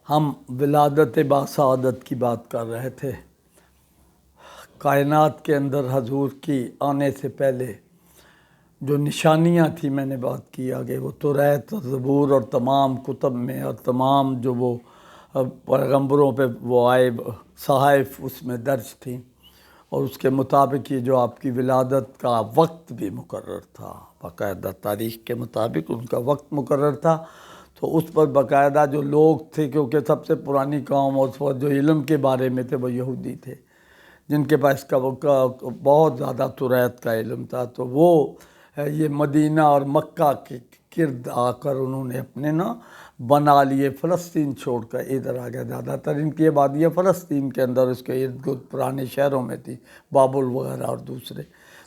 ہم ولادت باسعادت کی بات کر رہے تھے۔ کائنات کے اندر حضور کی آنے سے پہلے جو نشانیاں تھیں میں نے بات کی آگے، وہ توریت اور زبور اور تمام کتب میں اور تمام جو وہ پیغمبروں پہ وہ آئے صحائف اس میں درج تھیں، اور اس کے مطابق یہ جو آپ کی ولادت کا وقت بھی مقرر تھا، باقاعدہ تاریخ کے مطابق ان کا وقت مقرر تھا۔ تو اس پر باقاعدہ جو لوگ تھے، کیونکہ سب سے پرانی قوم اور اس وقت جو علم کے بارے میں تھے وہ یہودی تھے، جن کے پاس کا بہت زیادہ توریت کا علم تھا، تو وہ یہ مدینہ اور مکہ کے گرد آ کر انہوں نے اپنے بنا لیے، فلسطین چھوڑ کر ادھر آ گئے۔ زیادہ تر ان کی آبادیاں فلسطین کے اندر اس کے ارد گرد پرانے شہروں میں تھی، بابل وغیرہ اور دوسرے۔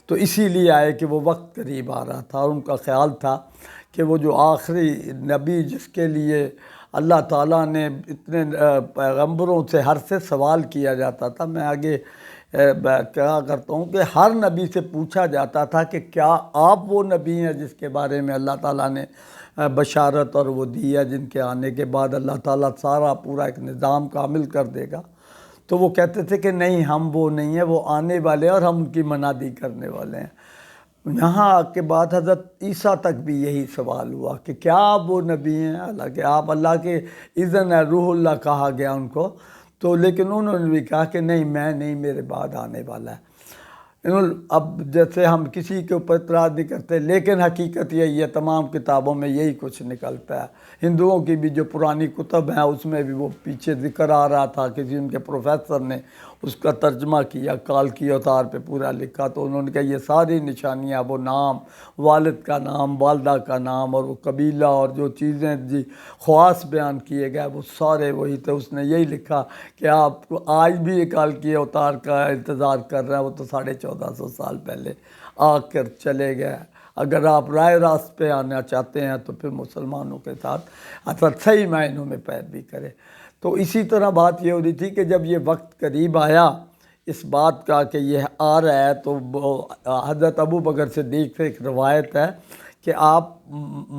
تو اسی لیے آئے کہ وہ وقت قریب آ رہا تھا، اور ان کا خیال تھا کہ وہ جو آخری نبی جس کے لیے اللہ تعالیٰ نے اتنے پیغمبروں سے ہر سے سوال کیا جاتا تھا، میں آگے کہا کرتا ہوں کہ ہر نبی سے پوچھا جاتا تھا کہ کیا آپ وہ نبی ہیں جس کے بارے میں اللہ تعالیٰ نے بشارت اور وہ دی ہے، جن کے آنے کے بعد اللہ تعالیٰ سارا پورا ایک نظام کامل کر دے گا؟ تو وہ کہتے تھے کہ نہیں، ہم وہ نہیں ہیں، وہ آنے والے ہیں اور ہم ان کی منادی کرنے والے ہیں۔ یہاں کے بعد حضرت عیسیٰ تک بھی یہی سوال ہوا کہ کیا آپ وہ نبی ہیں؟ حالانکہ آپ اللہ کے اذن ہے، روح اللہ کہا گیا ان کو، تو لیکن انہوں نے بھی کہا کہ نہیں، میں نہیں، میرے بعد آنے والا ہے۔ اب جیسے ہم کسی کے اوپر اعتراض نہیں کرتے، لیکن حقیقت یہی ہے، تمام کتابوں میں یہی کچھ نکلتا ہے۔ ہندوؤں کی بھی جو پرانی کتب ہیں اس میں بھی وہ پیچھے ذکر آ رہا تھا، کسی ان کے پروفیسر نے اس کا ترجمہ کیا، کال کی اوتار پہ پورا لکھا، تو انہوں نے کہا یہ ساری نشانیاں، وہ نام، والد کا نام، والدہ کا نام، اور وہ قبیلہ اور جو چیزیں خواص بیان کیے گئے وہ سارے وہی تھے۔ اس نے یہی لکھا کہ آپ کو آج بھی یہ کال کی اوتار کا انتظار کر رہا ہے، وہ تو 1450 سال پہلے آ کر چلے گئے۔ اگر آپ رائے راست پہ آنا چاہتے ہیں تو پھر مسلمانوں کے ساتھ صحیح معنوں میں پیروی کرے۔ تو اسی طرح بات یہ ہو رہی تھی کہ جب یہ وقت قریب آیا اس بات کا کہ یہ آ رہا ہے، تو حضرت ابو بکر صدیق سے ایک روایت ہے کہ آپ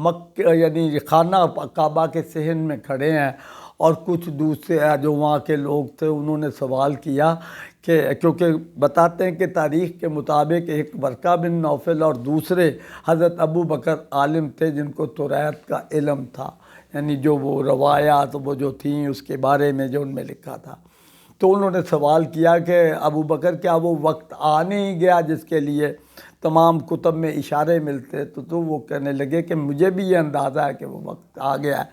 مکہ یعنی خانہ کعبہ کے صحن میں کھڑے ہیں، اور کچھ دوسرے جو وہاں کے لوگ تھے انہوں نے سوال کیا کہ کیونکہ بتاتے ہیں کہ تاریخ کے مطابق ایک ورقہ بن نوفل اور دوسرے حضرت ابو بکر عالم تھے جن کو توریت کا علم تھا، یعنی جو وہ روایات وہ جو تھیں اس کے بارے میں جو ان میں لکھا تھا۔ تو انہوں نے سوال کیا کہ ابو بکر کیا وہ وقت آ نہیں گیا جس کے لیے تمام کتب میں اشارے ملتے؟ تو وہ کہنے لگے کہ مجھے بھی یہ اندازہ ہے کہ وہ وقت آ گیا ہے،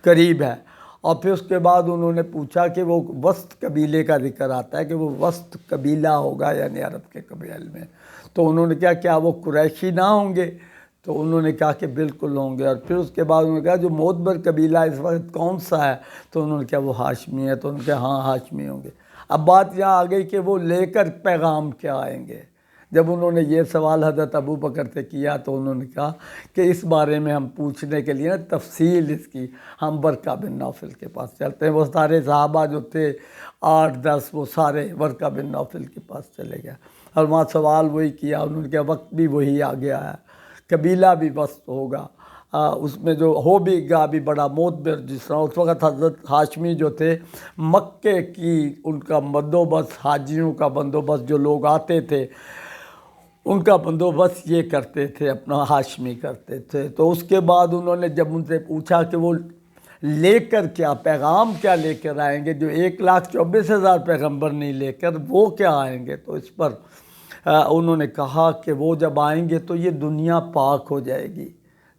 قریب ہے۔ اور پھر اس کے بعد انہوں نے پوچھا کہ وہ وسط قبیلے کا ذکر آتا ہے کہ وہ وسط قبیلہ ہوگا، یعنی عرب کے قبائل میں۔ تو انہوں نے کیا وہ قریشی نہ ہوں گے؟ تو انہوں نے کہا کہ بالکل ہوں گے۔ اور پھر اس کے بعد انہوں نے کہا جو معتبر قبیلہ اس وقت کون سا ہے؟ تو انہوں نے کہا وہ ہاشمی ہے۔ تو انہوں نے کہا ہاں ہاشمی ہوں گے۔ اب بات یہاں آ گئی کہ وہ لے کر پیغام کیا آئیں گے؟ جب انہوں نے یہ سوال حضرت ابو بکر سے کیا تو انہوں نے کہا کہ اس بارے میں ہم پوچھنے کے لیے تفصیل اس کی ہم ورقہ بن نوفل کے پاس چلتے ہیں۔ وہ سارے صحابہ جو تھے 8-10 وہ سارے ورقہ بن نوفل کے پاس چلے گئے، اور وہاں سوال وہی کیا۔ انہوں نے کہا وقت بھی وہی آ گیا ہے، قبیلہ بھی وسط ہوگا، اس میں جو ہو بھی گا بھی بڑا معتبر، جس طرح اس وقت حضرت ہاشمی جو تھے مکے کی ان کا بندوبست، حاجیوں کا بندوبست، جو لوگ آتے تھے ان کا بندوبست یہ کرتے تھے، اپنا ہاشمی کرتے تھے۔ تو اس کے بعد انہوں نے جب ان سے پوچھا کہ وہ لے کر کیا پیغام کیا لے کر آئیں گے، جو 1,24,000 پیغمبر نہیں لے کر، وہ کیا آئیں گے؟ تو اس پر انہوں نے کہا کہ وہ جب آئیں گے تو یہ دنیا پاک ہو جائے گی،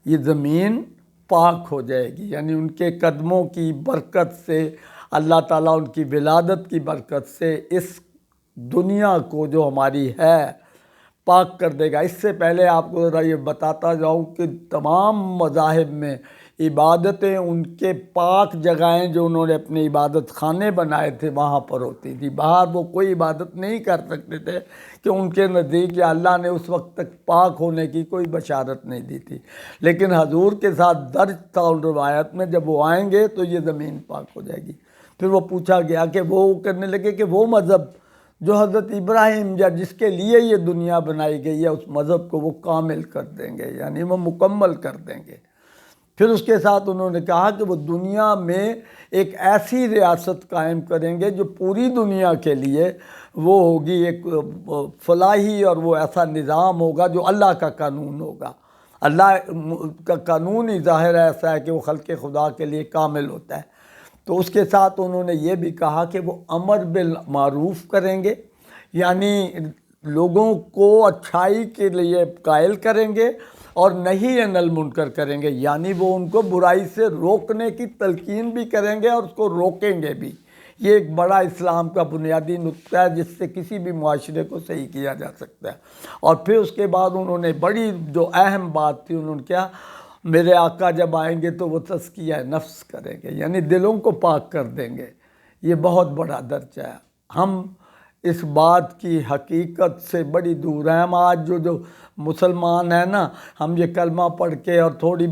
یہ زمین پاک ہو جائے گی، یعنی ان کے قدموں کی برکت سے، اللہ تعالیٰ ان کی ولادت کی برکت سے اس دنیا کو جو ہماری ہے پاک کر دے گا۔ اس سے پہلے آپ کو ذرا یہ بتاتا جاؤں کہ تمام مذاہب میں عبادتیں ان کے پاک جگہیں جو انہوں نے اپنے عبادت خانے بنائے تھے وہاں پر ہوتی تھی، باہر وہ کوئی عبادت نہیں کر سکتے تھے، کہ ان کے نزدیک یا اللہ نے اس وقت تک پاک ہونے کی کوئی بشارت نہیں دی تھی۔ لیکن حضور کے ساتھ درج تھا ان روایت میں جب وہ آئیں گے تو یہ زمین پاک ہو جائے گی۔ پھر وہ پوچھا گیا کہ وہ کرنے لگے کہ وہ مذہب جو حضرت ابراہیم یا جس کے لیے یہ دنیا بنائی گئی ہے اس مذہب کو وہ کامل کر دیں گے، یعنی وہ مکمل کر دیں گے۔ پھر اس کے ساتھ انہوں نے کہا کہ وہ دنیا میں ایک ایسی ریاست قائم کریں گے جو پوری دنیا کے لیے وہ ہوگی ایک فلاحی، اور وہ ایسا نظام ہوگا جو اللہ کا قانون ہوگا۔ اللہ کا قانون ہی ظاہر ایسا ہے کہ وہ خلق خدا کے لیے کامل ہوتا ہے۔ تو اس کے ساتھ انہوں نے یہ بھی کہا کہ وہ امر بالمعروف کریں گے، یعنی لوگوں کو اچھائی کے لیے قائل کریں گے، اور نہی عن المنکر کریں گے، یعنی وہ ان کو برائی سے روکنے کی تلقین بھی کریں گے اور اس کو روکیں گے بھی۔ یہ ایک بڑا اسلام کا بنیادی نقطہ ہے جس سے کسی بھی معاشرے کو صحیح کیا جا سکتا ہے۔ اور پھر اس کے بعد انہوں نے بڑی جو اہم بات تھی، انہوں نے کیا، میرے آقا جب آئیں گے تو وہ تزکیہ نفس کریں گے، یعنی دلوں کو پاک کر دیں گے۔ یہ بہت بڑا درجہ ہے۔ ہم اس بات کی حقیقت سے بڑی دور ہیں۔ ہم آج جو مسلمان ہیں نا، ہم یہ کلمہ پڑھ کے اور تھوڑی